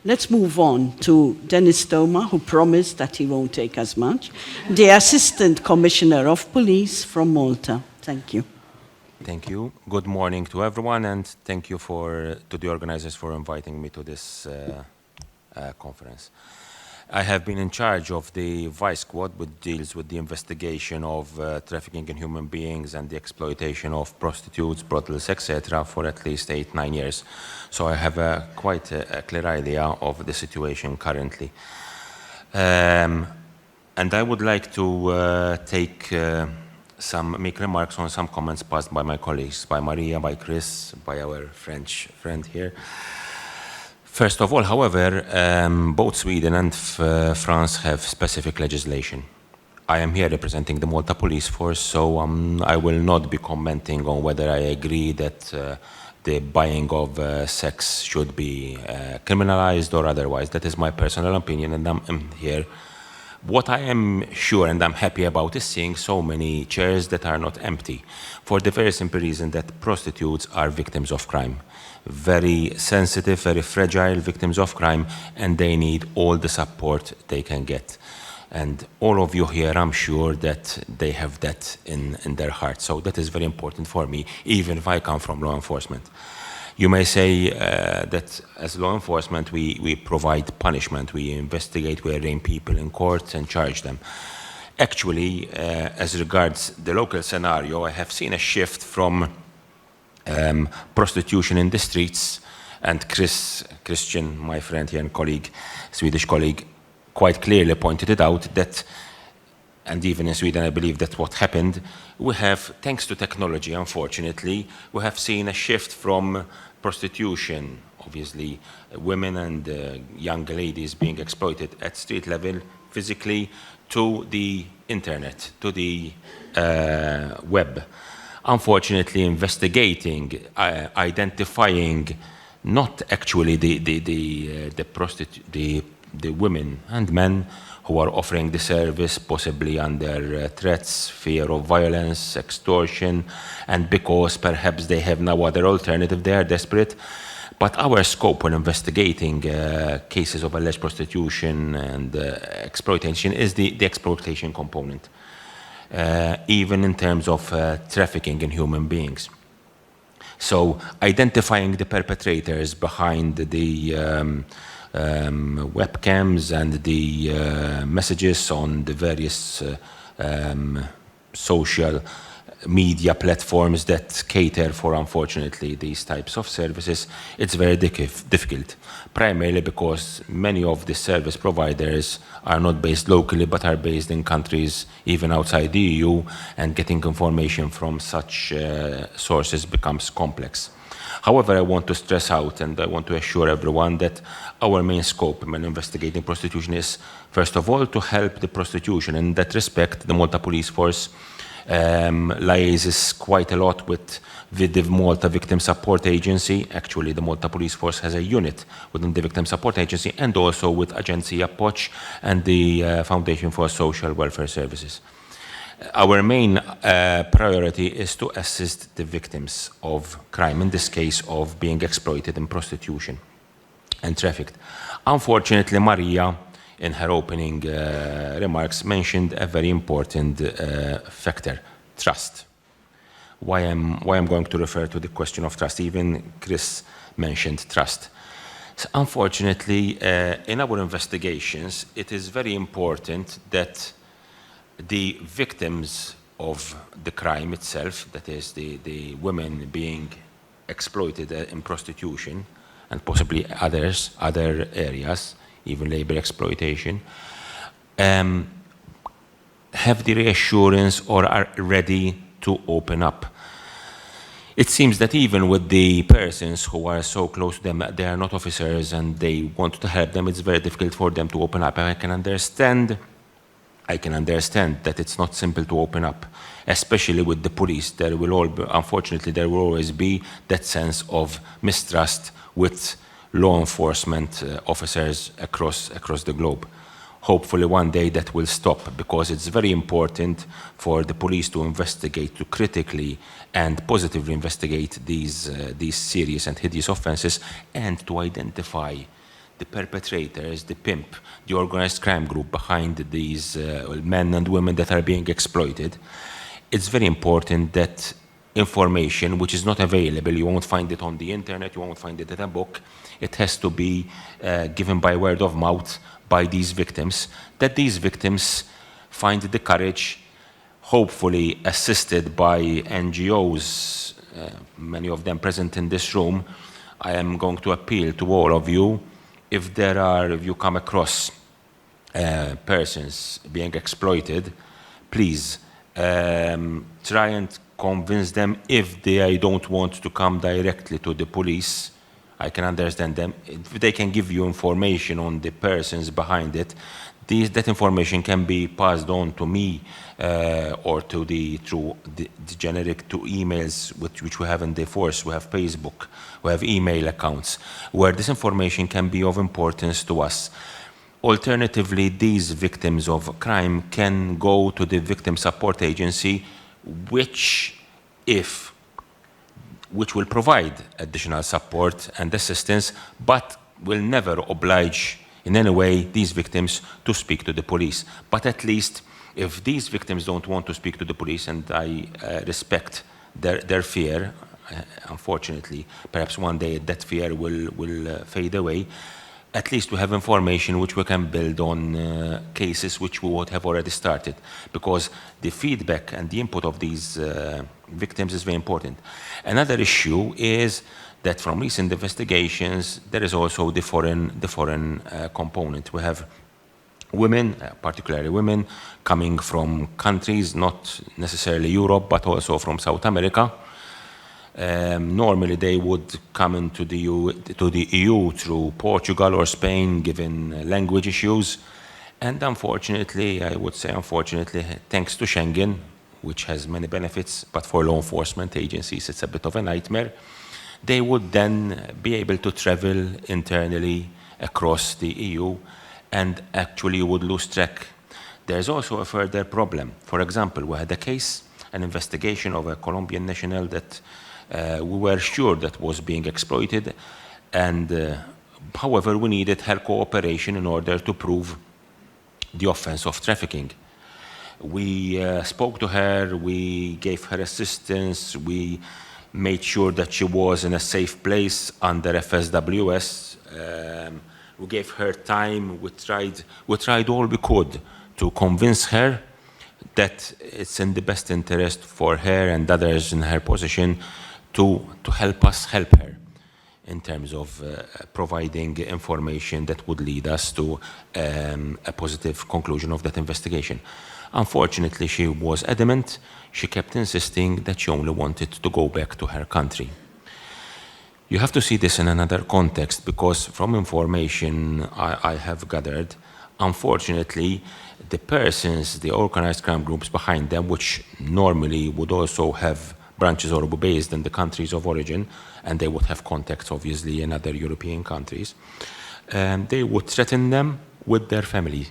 let's move on to 𝘓𝘗𝘷𝘪𝘷𝘦, who promised that he won't take as much, the Assistant Commissioner of Police from Malta. Thank you. Thank you. Good morning to everyone, and thank you to the organizers for inviting me to this conference. I have been in charge of the Vice Squad, which deals with the investigation of trafficking in human beings and the exploitation of prostitutes, brothels, etc. for at least 8-9 years. So I have quite a clear idea of the situation currently. And I would like to make remarks on some comments passed by my colleagues, by Maria, by Chris, by our French friend here. First of all, however, both Sweden and France have specific legislation. I am here representing the Malta Police Force, so I will not be commenting on whether I agree that the buying of sex should be criminalized or otherwise. That is my personal opinion, and I'm here. What I am sure and I'm happy about is seeing so many chairs that are not empty, for the very simple reason that prostitutes are victims of crime. Very sensitive, very fragile victims of crime, and they need all the support they can get. And all of you here, I'm sure that they have that in their heart. So that is very important for me, even if I come from law enforcement. You may say that as law enforcement, we provide punishment, we investigate, we arraign people in court and charge them. Actually, as regards the local scenario, I have seen a shift from prostitution in the streets, and Christian, my friend here and colleague, Swedish colleague, quite clearly pointed it out that, and even in Sweden I believe that's what happened, we have, thanks to technology unfortunately, we have seen a shift from prostitution, obviously women and young ladies being exploited at street level physically, to the internet, to the web. Unfortunately, investigating, identifying not actually the women and men who are offering the service, possibly under threats, fear of violence, extortion, and because perhaps they have no other alternative, they are desperate. But our scope when investigating cases of alleged prostitution and exploitation is the exploitation component. Even in terms of trafficking in human beings. So identifying the perpetrators behind the webcams and the messages on the various social media platforms that cater for, unfortunately, these types of services, it's very difficult, primarily because many of the service providers are not based locally but are based in countries even outside the EU, and getting information from such sources becomes complex. However, I want to stress out and I want to assure everyone that our main scope when investigating prostitution is, first of all, to help the prostitution. In that respect, the Malta Police Force liaises quite a lot with the Malta Victim Support Agency. Actually, the Malta Police Force has a unit within the Victim Support Agency, and also with Agencija 𝘓𝑗 and the Foundation for Social Welfare Services. Our main priority is to assist the victims of crime, in this case of being exploited in prostitution and trafficked. Unfortunately, Maria, in her opening remarks, mentioned a very important factor: trust. Why I'm going to refer to the question of trust. Even Chris mentioned trust. So unfortunately, in our investigations, it is very important that the victims of the crime itself, that is the women being exploited in prostitution and possibly other areas, even labor exploitation, have the reassurance or are ready to open up. It seems that even with the persons who are so close to them, they are not officers and they want to help them, it's very difficult for them to open up. And I can understand that it's not simple to open up, especially with the police. Unfortunately, there will always be that sense of mistrust with law enforcement officers across the globe. Hopefully one day that will stop, because it's very important for the police to investigate, to critically and positively investigate these serious and hideous offenses, and to identify the perpetrators, the pimp, the organized crime group behind these men and women that are being exploited, it's very important that information which is not available, you won't find it on the internet, you won't find it in a book, it has to be given by word of mouth by these victims, that these victims find the courage, hopefully assisted by NGOs, many of them present in this room. I am going to appeal to all of you, if you come across persons being exploited, please try and convince them. If they don't want to come directly to the police, I can understand them. If they can give you information on the persons behind it, that information can be passed on to me or through the generic to emails which we have in the force. We have Facebook, we have email accounts where this information can be of importance to us. Alternatively, these victims of crime can go to the victim support agency, which will provide additional support and assistance, but will never oblige in any way these victims to speak to the police. But at least if these victims don't want to speak to the police, and I respect their fear, unfortunately, perhaps one day that fear will fade away, at least we have information which we can build on cases which we would have already started, because the feedback and the input of these victims is very important. Another issue is that from recent investigations, there is also the foreign component. We have women, particularly women, coming from countries, not necessarily Europe, but also from South America. Normally they would come into the EU through Portugal or Spain, given language issues. And unfortunately, I would say unfortunately, thanks to Schengen, which has many benefits, but for law enforcement agencies, it's a bit of a nightmare. They would then be able to travel internally across the EU and actually would lose track. There's also a further problem. For example, we had a case, an investigation of a Colombian national that we were sure that was being exploited, and however, we needed her cooperation in order to prove the offense of trafficking. We spoke to her, we gave her assistance, we made sure that she was in a safe place under FSWS. We gave her time, we tried all we could to convince her that it's in the best interest for her and others in her position to help us help her in terms of providing information that would lead us to a positive conclusion of that investigation. Unfortunately, she was adamant. She kept insisting that she only wanted to go back to her country. You have to see this in another context, because from information I have gathered, unfortunately, the persons, the organized crime groups behind them, which normally would also have branches or based in the countries of origin, and they would have contacts obviously in other European countries, they would threaten them with their family.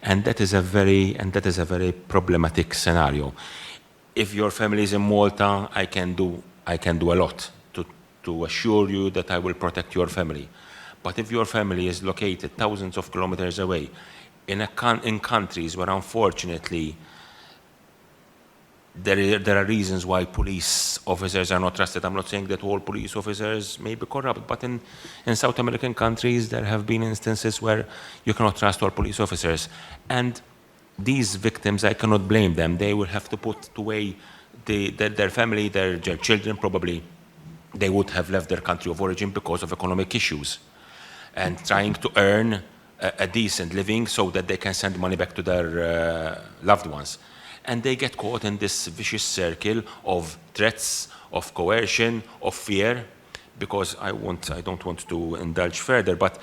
And that is a very problematic scenario. If your family is in Malta, I can do a lot to assure you that I will protect your family. But if your family is located thousands of kilometers away, in countries where unfortunately there are reasons why police officers are not trusted. I'm not saying that all police officers may be corrupt, but in South American countries there have been instances where you cannot trust all police officers. And these victims, I cannot blame them. They will have to put away their family, their children probably. They would have left their country of origin because of economic issues and trying to earn a decent living so that they can send money back to their loved ones. And they get caught in this vicious circle of threats, of coercion, of fear, because I don't want to indulge further, but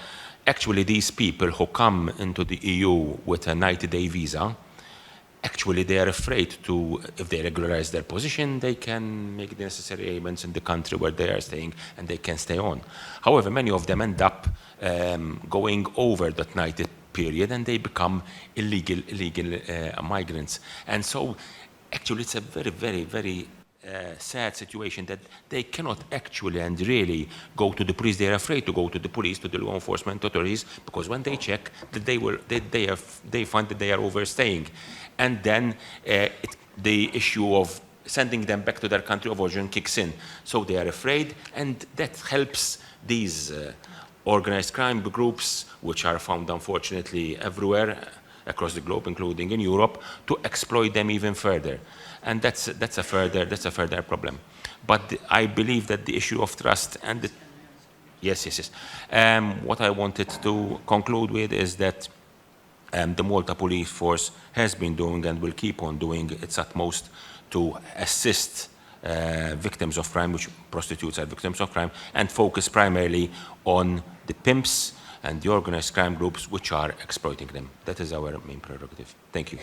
actually these people who come into the EU with a 90-day visa, actually they are afraid to, if they regularize their position, they can make the necessary payments in the country where they are staying and they can stay on. However, many of them end up going over that 90 period and they become illegal migrants. And so actually it's a very, very, very sad situation that they cannot actually and really go to the police. They are afraid to go to the police, to the law enforcement authorities, because when they check that they find that they are overstaying, and then the issue of sending them back to their country of origin kicks in. So they are afraid, and that helps these organized crime groups, which are found unfortunately everywhere across the globe, including in Europe, to exploit them even further. And that's a further problem. But I believe that the issue of trust and the, yes. What I wanted to conclude with is that the Malta Police Force has been doing and will keep on doing its utmost to assist victims of crime, which prostitutes are victims of crime, and focus primarily on the pimps and the organized crime groups which are exploiting them. That is our main prerogative. Thank you.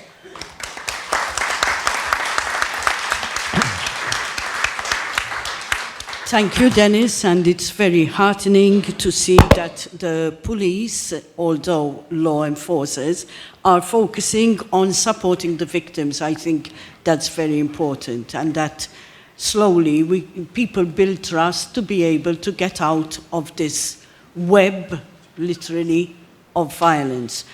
Thank you, Dennis, and it's very heartening to see that the police, although law enforcers, are focusing on supporting the victims. I think that's very important, and that slowly people build trust to be able to get out of this web, literally, of violence.